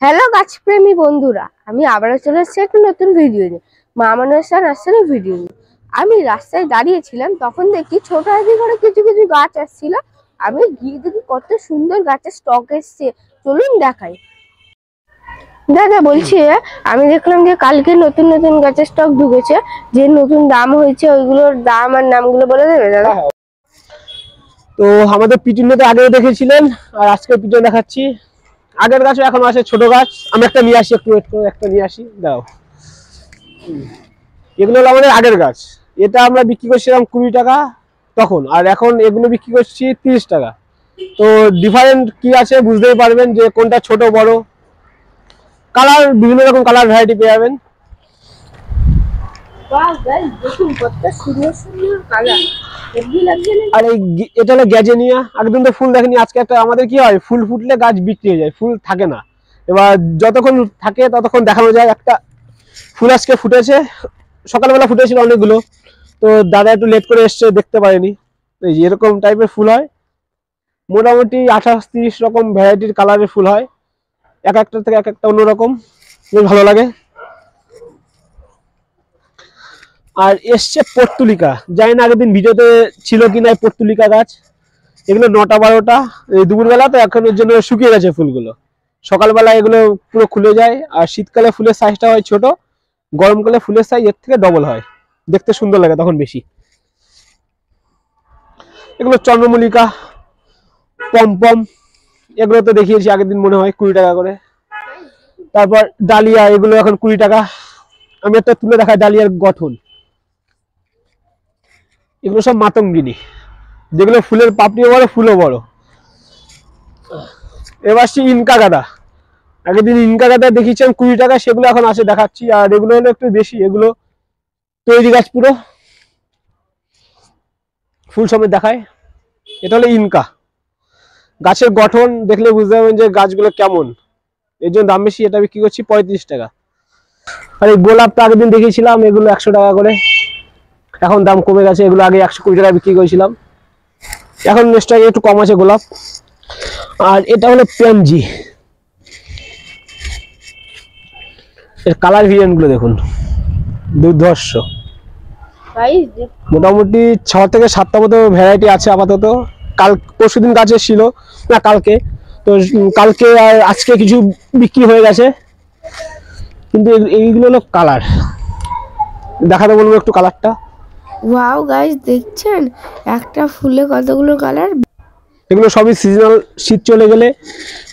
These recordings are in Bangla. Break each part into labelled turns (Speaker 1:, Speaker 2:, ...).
Speaker 1: হ্যালো গাছপ্রেমী বন্ধুরা, আমি আবারও চলে এসেছি একটা নতুন ভিডিও নিয়ে। মা মনসা নার্সারির ভিডিও নিয়ে। আমি রাস্তায় দাঁড়িয়েছিলাম, তখন দেখি ছোট হাতি করে কিছু কিছু গাছ আসছিল। আমি গিয়ে দেখি কত সুন্দর গাছের স্টক এসছে। চলুন দেখাই। দাদা বলছি, আমি দেখলাম যে কালকে নতুন নতুন গাছের স্টক ঢুকেছে, যে নতুন দাম হয়েছে ওইগুলোর দাম আর নামগুলো বলে দেবে দাদা?
Speaker 2: তো আমাদের পিটুনিয়াতে আগেও দেখেছিলেন আর আজকে পিটুনিয়া দেখাচ্ছি। আগের গাছও এখন আছে, ছোট গাছ। আমি একটা নিয়ে আসি, একটু ওয়েট করে একটা নিয়ে আসি, দাও। এগুলো হলো আমাদের আগের গাছ। এটা আমরা বিক্রি করছিলাম 20 টাকা তখন, আর এখন এগুলো বিক্রি করছি 30 টাকা। তো ডিফারেন্ট কি আছে বুঝতেই পারবেন যে কোনটা ছোট বড়। কালার বিভিন্ন রকম কালার ভ্যারাইটি পেয়ে যাবেন।
Speaker 1: দেখুন কত সুন্দর সুন্দর কালার,
Speaker 2: আর এটা হলো গ্যাজেনিয়া। একদম তো ফুল দেখেনি, আজকে একটা আমাদের কি হয়, ফুল ফুটলে গাছ বিক্রি হয়ে যায়, ফুল থাকে না। এবার যতক্ষণ থাকে ততক্ষণ দেখানো যায়। একটা ফুল আজকে ফুটেছে, সকালবেলা ফুটেছিল অনেকগুলো, তো দাদা একটু লেট করে এসছে, দেখতে পারেনি। এই যে এরকম টাইপের ফুল হয়, মোটামুটি 28-30 রকম ভ্যারাইটির কালারের ফুল হয়, এক একটা থেকে এক একটা অন্যরকম, বেশ ভালো লাগে। আর এসছে পর্তুলিকা, জানি না আগের দিন ভিডিওতে ছিল কিনা এই পর্তুলিকা গাছ। এগুলো 9টা 12টা, এই দুপুরবেলা তো এখনের জন্য শুকিয়ে গেছে ফুলগুলো। সকালবেলা এগুলো পুরো খুলে যায়। আর শীতকালে ফুলের সাইজটা হয় ছোট, গরমকালে ফুলের সাইজ এর থেকে ডবল হয়, দেখতে সুন্দর লাগে তখন বেশি। এগুলো চন্দ্রমল্লিকা, পমপম, এগুলো তো দেখিয়েছি আগের দিন মনে হয় 20 টাকা করে। তারপর ডালিয়া, এগুলো এখন 20 টাকা। আমি একটা তুলে দেখাই ডালিয়ার গঠন। এগুলো সব মাতঙ্গিনী, যেগুলো ফুলের পাপড়িও বড়, ফুলও বড়। এবার ইনকা গাঁদা, আগের দিন ইনকা গাঁদা দেখিয়েছি 20 টাকা, সেগুলো এখন আছে দেখাচ্ছি। আর এগুলো হলো একটু বেশি, এগুলো তৈরি গাছ পুরো ফুল সমেত দেখায়। এটা হলো ইনকা। গাছের গঠন দেখলে বুঝতে পারবেন যে গাছগুলো কেমন, এর জন্য দাম বেশি। এটা বিক্রি করছি 35 টাকা। আর এই গোলাপটা আগের দিন দেখিয়েছিলাম, এগুলো 100 টাকা করে, এখন দাম কমে গেছে। এগুলো আগে 120 টাকা বিক্রি করেছিলাম, এখন নেক্সট একটু কম আছে গোলাপ। আর এটা হলো পেনজি, এর কালার ভেরিয়েন্ট গুলো দেখুন, দুর্ধর্ষ। মোটামুটি 6 থেকে 7টা মতো ভ্যারাইটি আছে আপাতত। পরশুদিন গাছে ছিল না, কালকে তো, কালকে আর আজকে কিছু বিক্রি হয়ে গেছে। কিন্তু এইগুলো হলো কালার, দেখাতে বলবো একটু কালারটা।
Speaker 1: ওয়াও গাইস, দেখছেন একটা ফুলে কতগুলো কালার।
Speaker 2: এগুলো সবই সিজনাল, শীত চলে গেলে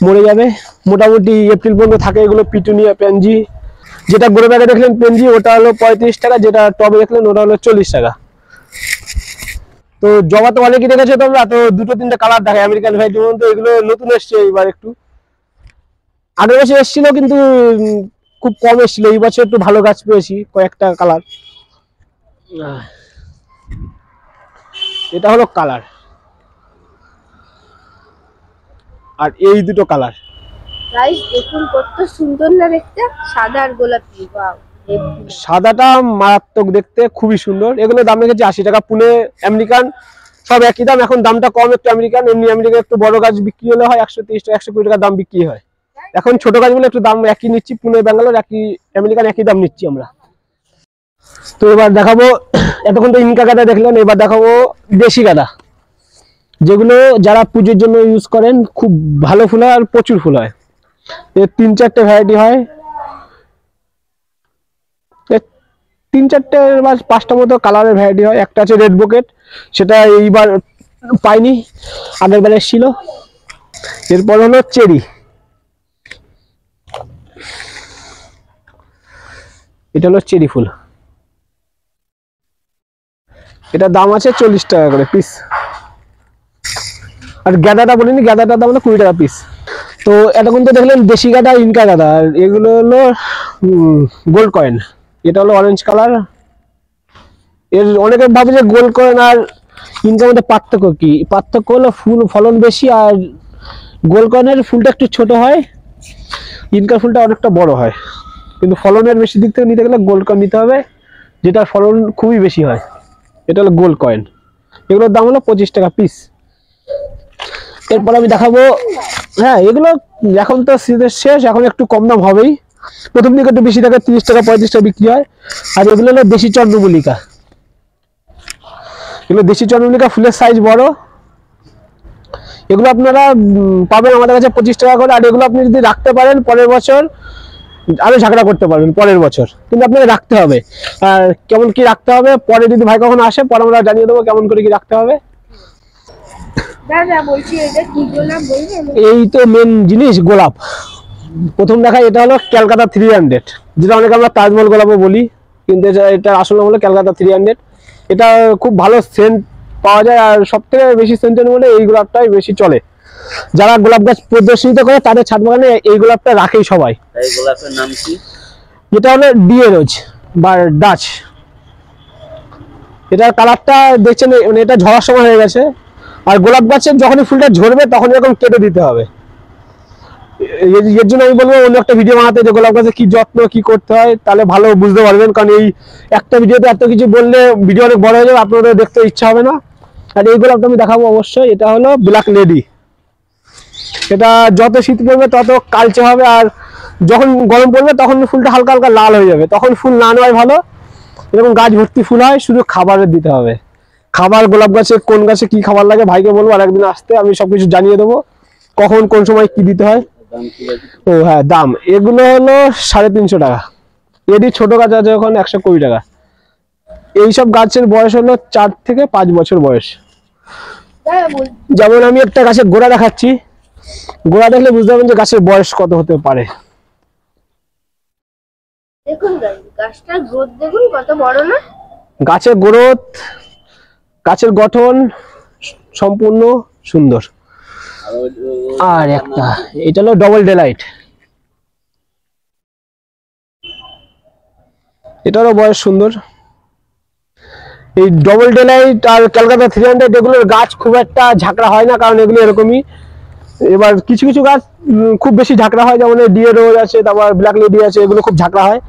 Speaker 2: মরে যাবে। মোটামুটি এপ্রিল পর্যন্ত থাকে এগুলো। পিটুনিয়া, পেনজি, যেটা গোড়ে ব্যাগে দেখলেন পেনজি, ওটা হলো 35 টাকা। যেটা টবে দেখলেন ওটা হলো 40 টাকা। তো জবা তো অনেকই দেখেছে তোমরা, তো 2-3টা কালার দেখায় আমেরিকান ভ্যারাইটির মধ্যে। এগুলো নতুন এসছে এইবার একটু, আগের বছর এসেছিল কিন্তু খুব কম এসেছিল। এই বছর একটু ভালো গাছ পেয়েছি, কয়েকটা কালার। এটা হলো কালার, আর এই দুটো কালার।
Speaker 1: গাইস দেখুন কত সুন্দর না দেখতে, সাদা আর গোলাপি। ওয়াও,
Speaker 2: সাদাটা মারাত্মক দেখতে, খুবই সুন্দর। এগুলো দাম রেখেছি 80 টাকা। পুনে আমেরিকান সব একই দাম, এখন দামটা কম একটু আমেরিকান। এমনি আমেরিকান একটু বড় গাছ বিক্রি হলে হয় 130 টাকা 120 টাকা দাম বিক্রি হয়। এখন ছোট গাছগুলো একটু দাম একই নিচ্ছি, পুনে ব্যাঙ্গালোর একই, আমেরিকান একই দাম নিচ্ছি আমরা। তো এবার দেখাবো, এতক্ষণ তো ইনকা গাঁদা দেখলেন, এবার দেখাবো দেশি গাঁদা, যেগুলো যারা পুজোর জন্য ইউজ করেন। খুব ভালো ফুল হয় আর প্রচুর ফুল হয়। এর 3-4টে ভ্যারাইটি হয়, 3-4টে বা 5টা মতো কালারের ভ্যারাইটি হয়। একটা আছে রেড বুকেট, সেটা এইবার পাইনি, আগের বার এসেছিল। এরপর হলো চেরি, এটা হলো চেরি ফুল। এটার দাম আছে 40 টাকা করে পিস। আর গাঁদাটা বলিনি, গাঁদাটার দাম হলো 20 টাকা পিস। তো এতক্ষণ তো দেখলেন দেশি গাঁদা, ইনকা গাঁদা। আর এগুলো হলো গোল্ড কয়েন। এটা হলো অরেঞ্জ কালার। এর অনেকে ভাবে যে গোল্ড কয়েন আর ইনকার মধ্যে পার্থক্য কি। পার্থক্য হলো ফুল ফলন বেশি, আর গোল্ড কয়েনের ফুলটা একটু ছোট হয়, ইনকার ফুলটা অনেকটা বড় হয়। কিন্তু ফলনের বেশি দিক থেকে নিতে গেলে গোল্ড কয়েন নিতে হবে, যেটার ফলন খুবই বেশি হয়। এটা হলো গোল্ড কয়েন। এগুলোর দাম হলো 25 টাকা পিস। এরপর আমি দেখাবো, হ্যাঁ এগুলো এখন তো শীতের শেষ, এখন একটু কম দাম হবেই। প্রথম দিকে একটু বেশি টাকা, 30 টাকা 35 টাকা বিক্রি হয়। আর এগুলো হলো দেশি চন্দ্রমল্লিকা, এগুলো দেশি চন্দ্রমল্লিকা, ফুলের সাইজ বড়। এগুলো আপনারা পাবেন আমাদের কাছে 25 টাকা করে। আর এগুলো আপনি যদি রাখতে পারেন পরের বছর আরো ঝাগড়া করতে পারবেন পরের বছর, কিন্তু আপনাকে রাখতে হবে। আর কেমন কি রাখতে হবে পরে যদি ভাই কখনো আসে পরে আমরা জানিয়ে দেবো কেমন করে কি রাখতে হবে।
Speaker 1: দাদা বলছি এটা কি গোলাপ বলবেন?
Speaker 2: এই তো মেন জিনিস গোলাপ। প্রথম দেখা এটা হলো ক্যালকাটা 300, যেটা অনেকে আমরা তাজমহল গোলাপও বলি, কিন্তু এটা আসল নাম হলো ক্যালকাটা 300। এটা খুব ভালো সেন্ট পাওয়া যায়, আর সব থেকে বেশি সেন্টের মধ্যে এই গোলাপটাই বেশি চলে। যারা গোলাপ গাছ প্রদর্শিত করে তাদের ছাদ বাগানে এই গোলাপটা রাখেই সবাই।
Speaker 3: এই গোলাপের নাম কি?
Speaker 2: এটা হলো ডিএ রোজ বা ডাচ। এটার কালারটা দেখছেন, মানে এটা ঝরার সময় হয়ে গেছে। আর গোলাপ গাছের যখনই ফুলটা ঝরবে তখন এরকম কেটে দিতে হবে। এর জন্য আমি বলবো অন্য একটা ভিডিও বানাতে, যে গোলাপ গাছের কি যত্ন কি করতে হয়, তাহলে ভালো বুঝতে পারবেন। কারণ এই একটা ভিডিওতে এত কিছু বললে ভিডিও অনেক বড় হয়ে যাবে, আপনাদের দেখতে ইচ্ছা হবে না। আর এই গোলাপটা আমি দেখাবো অবশ্যই। এটা হলো ব্ল্যাক লেডি। এটা যত শীত পড়বে তত কালচে হবে, আর যখন গরম পড়বে তখন ফুলটা হালকা হালকা লাল হয়ে যাবে। তখন ফুল না নেওয়াই ভালো। এরকম গাছ ভর্তি ফুল হয়, শুধু খাবারের দিতে হবে। খাবার গোলাপ গাছে কোন গাছে কি খাবার লাগে ভাইকে বলবো আর একদিন আসতে, আমি সবকিছু জানিয়ে দেবো কখন কোন সময় কি দিতে হয়।
Speaker 3: দাম কি আছে?
Speaker 2: ও হ্যাঁ, দাম এগুলো হলো 350 টাকা। এরই ছোট গাছ আছে এখন 120 টাকা। এইসব গাছের বয়স হলো 4 থেকে 5 বছর বয়স।
Speaker 1: দাদা বলছি
Speaker 2: যেমন আমি একটা গাছের গোড়া দেখাচ্ছি, গোড়া দেখলে বুঝতে পারবেন যে গাছের বয়স কত হতে পারে।
Speaker 1: দেখুন গাছটার গ্রোথ দেখুন কত বড় না।
Speaker 2: গাছের গ্রোথ, গাছের গঠন সম্পূর্ণ সুন্দর। আর একটা এটা হলো ডবল ডেলাইট। এটারও বয়স সুন্দর। এই ডবল ডেলাইট আর ক্যালকাটা 300 এগুলোর গাছ খুব একটা ঝাঁকড়া হয় না, কারণ এগুলো এরকমই। এবার কিছু কিছু গাছ খুব বেশি ঝাঁকড়া হয়, যেমন ডিএ রোজ আছে, তারপর ব্ল্যাক লেডি আছে, এগুলো খুব ঝাঁকড়া হয়।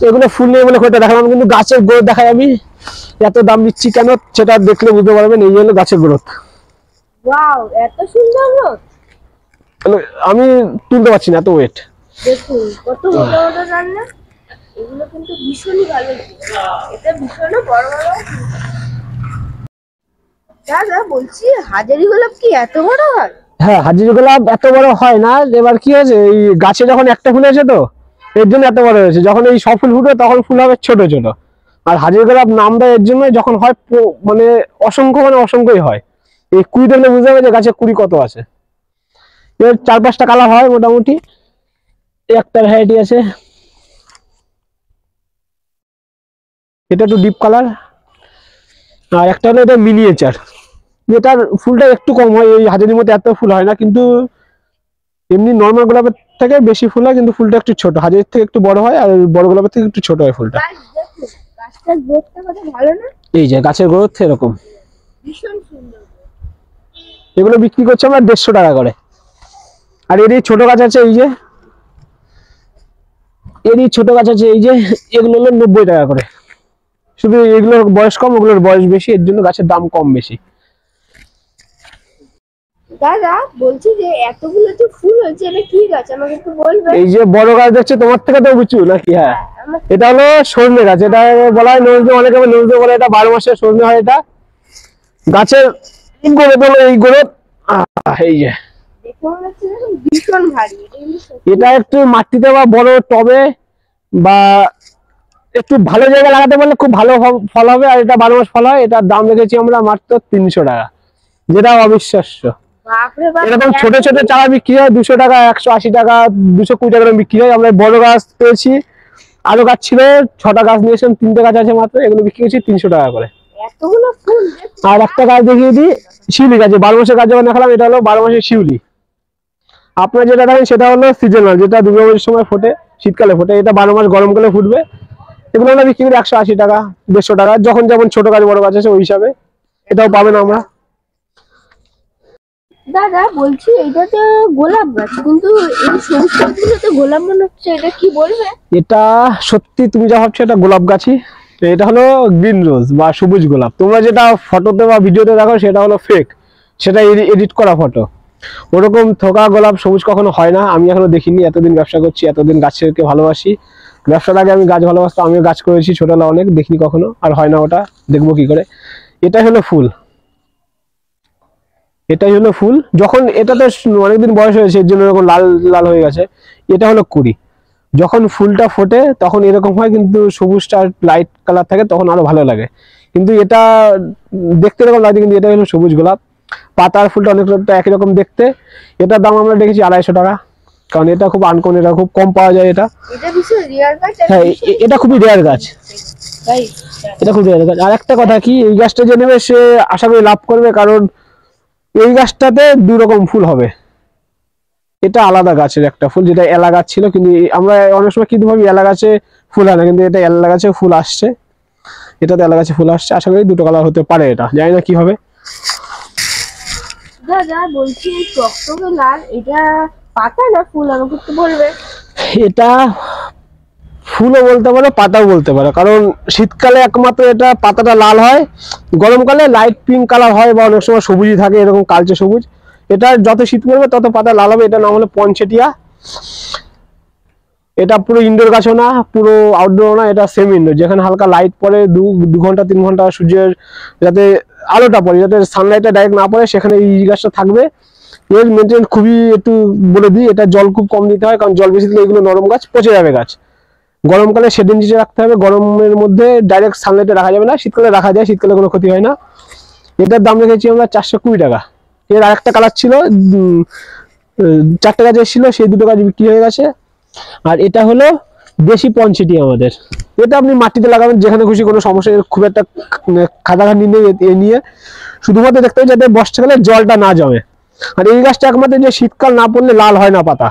Speaker 2: এগুলো ফুল নিয়ে বলে খোঁটা দেখালাম, কিন্তু গাছের গ্রোথ দেখাই আমি। এত দাম দিচ্ছি কেন সেটা দেখলে বুঝতে পারবেন। এই হলো গাছের গ্রোথ।
Speaker 1: ওয়াও এত সুন্দর গ্রোথ।
Speaker 2: আমি তুলতে পারছি না, এত ওয়েট।
Speaker 1: দেখুন কত বড় বড় রান্না। এগুলো কিন্তু ভীষণই ভালো। এটা ভীষণ বড় বড়। দাদা বলছি হাজারি গোলাপ কি এত বড় হয়?
Speaker 2: হ্যাঁ, হাজির গোলাপ এত বড় হয় না। এবার কি হয়েছে, এই গাছে যখন একটা ফুল হয়েছে তো এর জন্য এত বড় হয়েছে। যখন এই সব ফুল ফুটবে তখন ফুল হবে ছোট ছোট। আর হাজির গোলাপ নাম দেয় এর জন্য, যখন হয় মানে অসংখ্য, মানে অসংখ্যই হয়। এই কুড়ি দেখলে বুঝতে হবে যে গাছে কুড়ি কত আছে। এর 4-5টা কালার হয় মোটামুটি। একটা ভ্যারাইটি আছে, এটা একটু ডিপ কালার। আর একটা হলো এটা মিনিয়েচার, যেটার ফুলটা একটু কম হয়। এই হাজারির মধ্যে এত ফুল হয় না, কিন্তু এমনি নর্মাল গোলাপের থেকে বেশি ফুল হয়, কিন্তু ফুলটা একটু ছোট। হাজারির থেকে একটু বড় হয়, আর বড় গোলাপের থেকে একটু ছোট হয় ফুলটা।
Speaker 1: গাছ দেখুন গাছটার গ্রোথটা কত ভালো না।
Speaker 2: এই যে গাছের গ্রোথ এরকম।
Speaker 1: ভীষণ সুন্দর।
Speaker 2: এগুলো বিক্রি করছে আমরা 150 টাকা করে। আর এরই ছোট গাছ আছে, এই যে এরই ছোট গাছ আছে, এই যে এগুলো হলো 90 টাকা করে। শুধু এগুলোর বয়স কম, ওগুলোর বয়স বেশি, এর জন্য গাছের দাম কম বেশি।
Speaker 1: দাদা বলছি যে এতগুলো যে ফুল হয়েছে এটা কি গাছ আমাকে একটু বলবেন?
Speaker 2: এই যে বড় গাছ দেখছে তোমার থেকে তো উঁচু নাকি? হ্যাঁ, এটা হলো সজনে গাছ। এটা বলা হয় নজরুল, অনেকে নজরুল বলে। এটা 12 মাসের সজনে হয়। এটা গাছের গোড়া হলো এই গোড়া। এই যে
Speaker 1: দেখে মনে হচ্ছে যেন ভীষণ ভারী। এটা কিন্তু সত্যি।
Speaker 2: এটা একটু মাটিতে বা বড় টবে বা একটু ভালো জায়গায় লাগাতে পারলে খুব ভালো ফল হবে। আর এটা 12 মাস ফল হয়। এটার দাম রেখেছি আমরা মাত্র 300 টাকা, যেটা অবিশ্বাস্য।
Speaker 1: বাপরে বাপ।
Speaker 2: এরকম ছোট ছোট চারা বিক্রি হয় 200 টাকা, 180 টাকা, 220 টাকা বিক্রি হয়। আমরা বড় গাছ পেয়েছি, আরো গাছ ছিল, 6টা গাছ নিয়েছিলাম, 3টে গাছ আছে মাত্র। এগুলো বিক্রি করছি 300 টাকা করে।
Speaker 1: এতগুলো ফুল দেখুন।
Speaker 2: আর একটা গাছ দেখিয়ে দিই, শিউলি গাছ। 12 মাসের গাছ যখন দেখালাম, এটা হলো 12 মাসের শিউলি। আপনার যেটা দেখেন সেটা হলো সিজনাল, যেটা দুর্গাপুজোর সময় ফোটে, শীতকালে ফোটে। এটা 12 মাস গরমকালে ফুটবে। এগুলো আমরা বিক্রি করি 180 টাকা, 150 টাকা, যখন যেমন ছোট গাছ বড় গাছ আছে ওই হিসাবে। এটাও পাবেন আমরা।
Speaker 1: দাদা বলছি এটা তো গোলাপ গাছ, কিন্তু এই সবুজ গাছগুলো তো গোলাপ মনে হচ্ছে। এটা কি বলবে?
Speaker 2: এটা সত্যি তুমি যা ভাবছো এটা গোলাপ গাছই। এটা হলো গ্রিন রোজ বা সবুজ গোলাপ। তোমরা যেটা ফটোতে বা ভিডিওতে দেখো সেটা হলো ফেক। সেটা এডিট করা ফটো। ওরকম থোকা গোলাপ সবুজ কখনো হয় না, আমি এখনো দেখিনি। এতদিন ব্যবসা করছি, এতদিন গাছকে ভালোবাসি। ব্যবসার আগে আমি গাছ ভালোবাসতাম, আমিও গাছ করেছি ছোটবেলা অনেক, দেখিনি কখনো, আর হয় না ওটা, দেখবো কি করে। এটাই হলো ফুল, এটাই হলো ফুল। যখন এটা তো অনেকদিন বয়স হয়েছে, এর জন্য এরকম লাল লাল হয়ে গেছে। এটা হলো কুড়ি। যখন ফুলটা ফোটে তখন এরকম হয়, কিন্তু সবুজটা লাইট কালার থাকে, তখন আরো ভালো লাগে। কিন্তু এটা দেখতে এরকম লাগে, কিন্তু এটা হলো সবুজ গোলাপ। পাতার ফুলটা অনেকটা একই রকম দেখতে। এটার দাম আমরা দেখেছি 250 টাকা, কারণ এটা খুব আনকমন, এটা খুব কম পাওয়া যায়। এটা
Speaker 1: ভীষণ রেয়ার গাছ।
Speaker 2: হ্যাঁ, এটা খুবই রেয়ার গাছ, এটা খুব রেয়ার গাছ। আর একটা কথা কি, এই গাছটা যে নেবে সে আশা করি লাভ করবে, কারণ এই গাছটাতে 2 রকম ফুল হবে। এটা আলাদা গাছের একটা ফুল, যেটা এলা গাছ ছিল, কিন্তু আমরা অনেক সময় কিন্তু ভাবি এলা গাছে ফুল হয় না, কিন্তু এটা এলা গাছে ফুল আসছে। এটাতে এলা গাছে ফুল আসছে, আশা করি 2টো কালার হতে পারে। এটা জানি না কি হবে।
Speaker 1: দাদা বলছি টকটকে লাল, এটা পাতা না ফুল, আমাকে একটু বলবে?
Speaker 2: এটা ফুলও বলতে পারো, পাতাও বলতে পারো, কারণ শীতকালে একমাত্র এটা পাতাটা লাল হয়, গরমকালে লাইট পিঙ্ক কালার হয়, বা অনেক সময় সবুজই থাকে, এরকম কালচে সবুজ। এটা যত শীত পড়বে তত পাতা লাল হবে। এটা নাম হলো পনচেটিয়া। এটা পুরো ইনডোর গাছও না, পুরো আউটডোর না, এটা সেমি ইনডোর, যেখানে হালকা লাইট পড়ে 2 ঘন্টা 3 ঘন্টা সূর্যের যাতে আলোটা পড়ে, যাতে সানলাইটটা ডাইরেক্ট না পড়ে, সেখানে এই গাছটা থাকবে। এর মেনটেন খুবই, একটু বলে দিই, এটা জল খুব কম দিতে হয়, কারণ জল বেশি দিলে এগুলো নরম গাছ পচে যাবে গাছ। গরমকালে শেডের নিচে রাখতে হবে, গরমের মধ্যে ডাইরেক্ট সানলাইটে রাখা যাবে না। শীতকালে রাখা যায়, শীতকালে কোনো ক্ষতি হয় না। এটার দাম রেখেছি আমরা 420 টাকা। এর আরেকটা কালার ছিল, 4টে গাছ এসেছিল, সেই 2টো গাছ বিক্রি হয়ে গেছে। আর এটা হলো দেশি পনচেটি আমাদের। এটা আপনি মাটিতে লাগাবেন, যেখানে খুশি, কোনো সমস্যা নেই, খুব একটা খাটাখাটি নেই এ নিয়ে। শুধুমাত্র দেখতে হবে যাতে বর্ষাকালে জলটা না জমে। আর এই গাছটা একমাত্র যে শীতকাল না পড়লে লাল হয় না পাতা,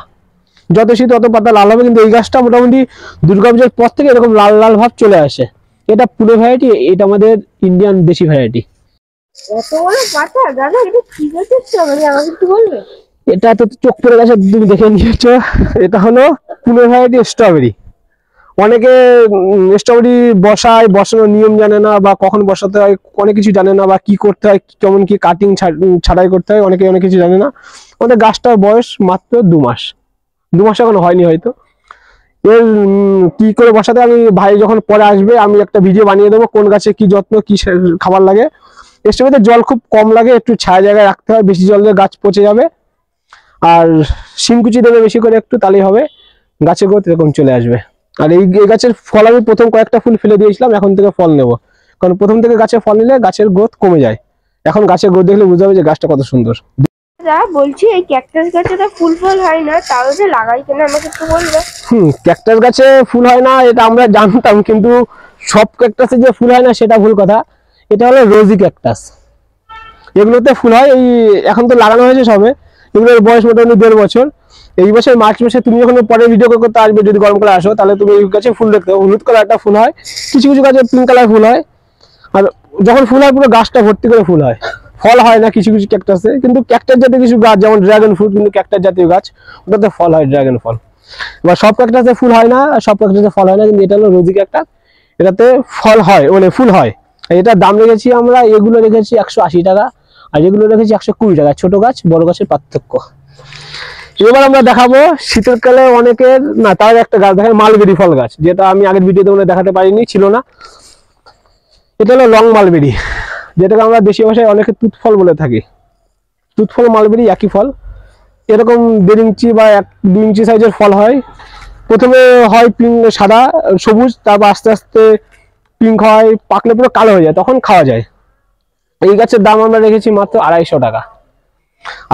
Speaker 2: যত শীত অত পাতা লাল হবে। কিন্তু এই গাছটা মোটামুটি দুর্গাপূজার পর থেকে এরকম লাল লাল ভাব চলে আসে। এটা পুনে ভ্যারাইটি, এটা আমাদের ইন্ডিয়ান দেশি ভ্যারাইটি।
Speaker 1: এত বড় পাতা দাদা, এটা কি গাছের স্ট্রবেরি, আমাকে একটু বলবে?
Speaker 2: এটা তো চোখ পড়ে গেছে, তুমি দেখে নিয়েছো। এটা হলো পুনে ভ্যারাইটি স্ট্রবেরি। অনেকে স্ট্রবেরি বসানোর নিয়ম জানে না, বা কখন বসাতে হয় অনেক কিছু জানে না, বা কি করতে হয়, কেমন কি কাটিং ছাড়াই করতে হয়, অনেকে অনেক কিছু জানে না। আমাদের গাছটার বয়স মাত্র 2 মাস, 2 মাস এখনো হয়নি হয়তো। এর কি করে বসাতে, আমি ভাই যখন পরে আসবে আমি একটা ভিডিও বানিয়ে দেবো, কোন গাছে কি যত্ন, কি খাবার লাগে। স্ট্রবেরিতে জল খুব কম লাগে, একটু ছায়া জায়গায় রাখতে হয়, বেশি জল দিয়ে গাছ পচে যাবে। আর শিমকুচি দেবে বেশি করে একটু, তাহলেই হবে, গাছের গ্রোথ এরকম চলে আসবে। আর এই গাছের ফল আমি প্রথম কয়েকটা ফুল ফেলে দিয়েছিলাম, এখন থেকে ফল নেব, কারণ প্রথম থেকে গাছে ফল নিলে গাছের গ্রোথ কমে যায়। এখন গাছের গ্রোথ দেখলে বুঝতে হবে যে গাছটা কত সুন্দর।
Speaker 1: দাদা বলছি এই ক্যাকটাস গাছে তো ফুল ফল হয় না, তাও যে লাগাই কেন, আমাকে একটু বলবে?
Speaker 2: ক্যাকটাস গাছে ফুল হয় না এটা আমরা জানতাম, কিন্তু সব ক্যাকটাসে যে ফুল হয় না সেটা ভুল কথা। এটা হলো রোজি ক্যাকটাস, এগুলোতে ফুল হয়। এই এখন তো লাগানো হয়েছে সবে, এগুলোর বয়স মোটামুটি 1.5 বছর। এই বছর মার্চ মাসে তুমি যখন পরে ভিডিও করতে আসবে, যদি গরমকালে আসো, তাহলে তুমি এই গাছে ফুল দেখতে, হলুদ কালার একটা ফুল হয়, কিছু কিছু গাছে পিঙ্ক কালার ফুল হয়। আর যখন ফুল হয় পুরো গাছটা ভর্তি করে ফুল হয়, ফল হয় না কিছু কিছু ক্যাকটাসে। কিন্তু ক্যাকটাস জাতীয় কিছু গাছ, যেমন ড্রাগন ফ্রুট, কিন্তু ক্যাকটাস জাতীয় গাছ, ওটাতে ফল হয়, ড্রাগন ফল। এবার সব ক্যাকটাসে ফুল হয় না, সব ক্যাকটাসে ফল হয় না, কিন্তু এটা হলো রোজি ক্যাকটাস, এটাতে ফল হয়, মানে ফুল হয়। এটার দাম রেখেছি আমরা, এগুলো রেখেছি 180 টাকা, আর এগুলো রেখেছি 120 টাকা। ছোট গাছ বড় গাছের পার্থক্য। এবার আমরা দেখাবো শীতের কালে অনেকের না, তার একটা গাছ দেখায়, মালবেরি ফল গাছ, যেটা আমি আগের ভিডিওতে মনে দেখাতে পারিনি, ছিল না। এটা হলো লং মালবেরি, যেটাকে আমরা দেশীয় ভাষায় অনেকে তুত ফল বলে থাকি। তুত ফল মালবেরি একই ফল, এরকম 1.5 ইঞ্চি বা 2 ইঞ্চি সাইজের ফল হয়। প্রথমে হয় পিঙ্ক, সাদা সবুজ, তারপর আস্তে আস্তে পিঙ্ক হয়, পাকলে পুরো কালো হয়ে যায়, তখন খাওয়া যায়। এই গাছের দাম আমরা রেখেছি মাত্র 250 টাকা।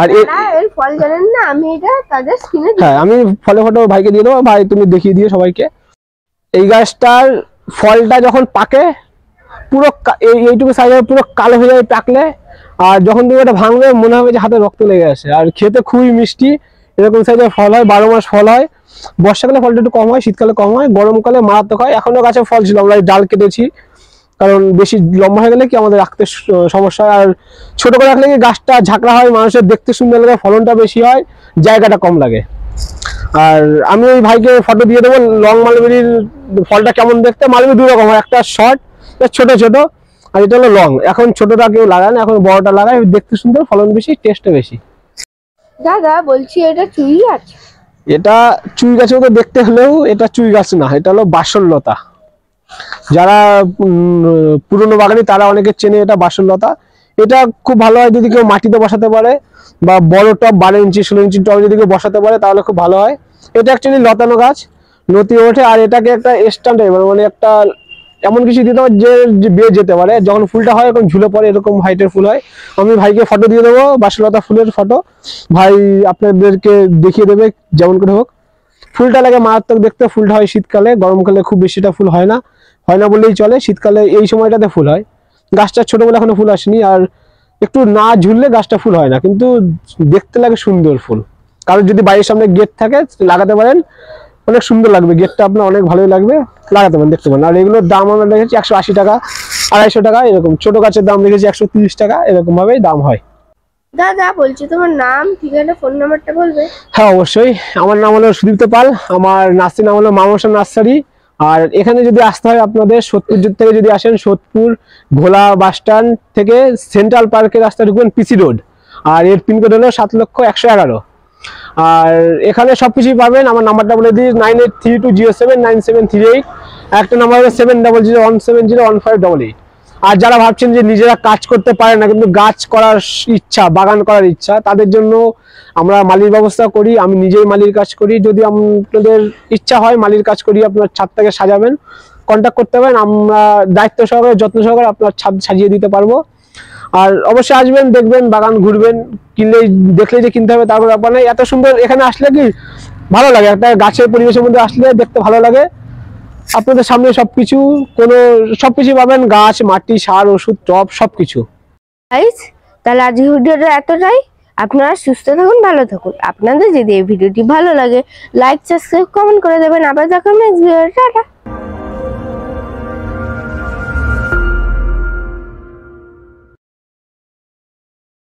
Speaker 2: আর
Speaker 1: এর ফল জানেন না, আমি এটা তাদের স্কিনে
Speaker 2: হ্যাঁ, আমি ফলে ফটো ভাইকে দিয়ে দেবো, ভাই তুমি দেখিয়ে দিও সবাইকে। এই গাছটার ফলটা যখন পাকে পুরো এইটুকু সাইজের পুরো কালো হয়ে যায় পাকলে, আর যখন তুমি এটা ভাঙবে মনে হবে যে হাতে রক্ত লেগে আসে। আর খেতে খুবই মিষ্টি, এরকম সাইজের ফল হয়, 12 মাস ফল হয়। বর্ষাকালে ফলটা একটু কম হয়, শীতকালে কম হয়, গরমকালে মারাত্মক হয়। এখনো গাছে ফল ছিল, আমরা ডাল কেটেছি, কারণ বেশি লম্বা হয়ে গেলে কি আমাদের রাখতে সমস্যা হয়। আর ছোট করে রাখলে কি গাছটা ঝাঁকড়া হয়, মানুষের দেখতে সুন্দর লাগে, ফলনটা বেশি হয়, জায়গাটা কম লাগে। আর আমি ওই ভাইকে ফটো দিয়ে দেবো লং মালবেরির ফলটা কেমন দেখতে। মালবেরি 2 রকম হয়, একটা শর্ট, ছোট ছোট, আর এটা হলো লং। এখন ছোটটা কেউ লাগায় না, এখন বড়টা লাগায়, দেখতে সুন্দর, ফলন বেশি, টেস্টও বেশি।
Speaker 1: দাদা বলছি এটা চুই গাছ?
Speaker 2: এটা চুই গাছের মতো দেখতে হলেও এটা চুই গাছ না, এটা হলো বাসরলতা। যারা পুরনো বাগানি তারা অনেকে চেনে এটা বাসরলতা। এটা খুব ভালো হয় যদি কেউ মাটিতে বসাতে পারে, বা বড় টব 12 ইঞ্চি 16 ইঞ্চি টব যদি কেউ বসাতে পারে তাহলে খুব ভালো হয়। এটা অ্যাকচুয়ালি লতানো গাছ, নতি ওঠে, আর এটাকে একটা স্ট্যান্ড মানে একটা এমন কিছু দিতে হবে যে বেয়ে যেতে পারে। যখন ফুলটা হয় এখন ঝুলে পড়ে, এরকম হাইটের ফুল হয়। আমি ভাইকে ফটো দিয়ে দেবো বাসরলতা ফুলের ফটো, ভাই আপনাদেরকে দেখিয়ে দেবে যেমন করে হোক। ফুলটা লাগে মারাত্মক দেখতে। ফুলটা হয় শীতকালে, গরমকালে খুব বেশিটা ফুল হয় না বললেই চলে। শীতকালে এই সময়টাতে ফুল হয়। গাছটা ছোট বলে এখনো ফুল আসেনি, আর একটু না ঝুললে গাছটা ফুল হয় না, কিন্তু দেখতে লাগে সুন্দর ফুল। কারণ যদি বাড়ির সামনে গেট থাকে লাগাতে পারেন, অনেক সুন্দর লাগবে, গেটটা আপনার অনেক ভালোই লাগবে, লাগাতে পারেন, দেখতে পারেন। আর এগুলোর দাম আমরা রেখেছি 180 টাকা, 250 টাকা এরকম। ছোট গাছের দাম রেখেছি 130 টাকা, এরকম ভাবেই দাম হয়।
Speaker 1: দাদা বলছি তোমার নাম, ঠিকানা, ফোন নাম্বারটা বলবে?
Speaker 2: হ্যাঁ অবশ্যই। আমার নাম হলো সুদীপ্ত পাল, আমার নার্সারি নাম হলো মামসা নার্সারি। আর এখানে যদি আসতে হয় আপনাদের সোদপুর থেকে যদি আসেন, সোদপুর ঘোলা বাস স্ট্যান্ড থেকে সেন্ট্রাল পার্কের রাস্তা ঢুকবেন পিসি রোড, আর এর পিনকোড হলো 7,111। আর এখানে সবকিছুই পাবেন। আমার নাম্বারটা বলে দিই 9832079738। একটা নাম্বার হলো 7001701588। আর যারা ভাবছেন যে নিজেরা কাজ করতে পারে না কিন্তু গাছ করার ইচ্ছা, বাগান করার ইচ্ছা, তাদের জন্য আমরা মালির ব্যবস্থা করি। আমি নিজেই মালির কাজ করি। যদি আপনাদের ইচ্ছা হয় মালির কাজ করি, আপনার ছাদটাকে সাজাবেন, কন্ট্যাক্ট করতে পারেন। আমরা দায়িত্ব সহকারে, যত্ন সহকারে আপনার ছাদ সাজিয়ে দিতে পারবো। আর অবশ্যই আসবেন, দেখবেন, বাগান ঘুরবেন। কিনলেই দেখলেই যে কিনতে হবে তার কোনো ব্যাপার নেই। এত সুন্দর এখানে আসলে কি ভালো লাগে, একটা গাছের পরিবেশের মধ্যে আসলে দেখতে ভালো লাগে। আপনাদের সামনে সবকিছু পাবেন, গাছ, মাটি, সার, ওষুধ, টব, সবকিছু।
Speaker 1: গাইস, তাহলে আজকের ভিডিওটা এতটাই। আপনারা সুস্থ থাকুন, ভালো থাকুন। আপনাদের যদি এই ভিডিওটি ভালো লাগে লাইক, সাবস্ক্রাইব, কমেন্ট করে দেবেন। আবার দেখা হবে নেক্সট ভিডিওতে। টাটা।